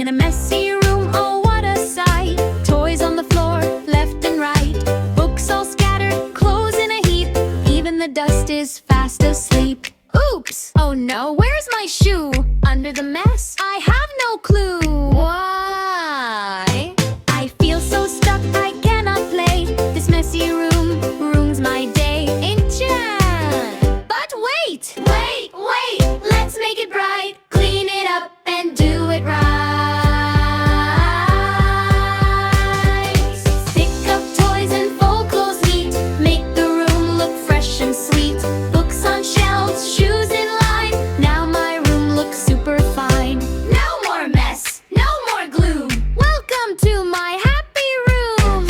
in a messy room, oh what a sight. Toys on the floor, left and right. Books all scattered, clothes in a heap. Even the dust is fast asleep. Oops! Oh no, where's my shoe? Under the mess, I have no clue. Why? I feel so stuck, I cannot play. This messy room ruins my day. Enchant! But wait! Wait! Let's make it bright. Clean it up and do it right. Pick up toys and fold clothes neat. Make the room look fresh and sweet. Books on shelves, shoes in line. Now my room looks super fine. No more mess, no more gloom. Welcome to my happy room.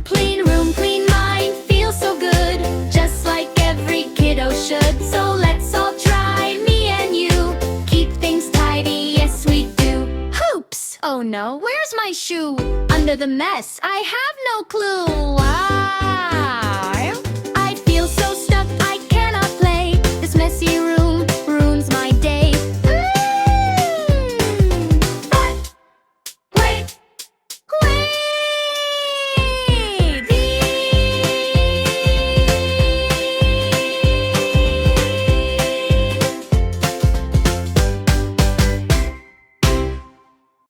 Clean room, clean mind, feels so good. Just like every kiddo should. So let's all try, me and you. Keep things tidy, yes we do. Hoops! Oh no, where's my shoe? Under the mess, I have no clue. Why? I feel so stuck, I cannot play. This messy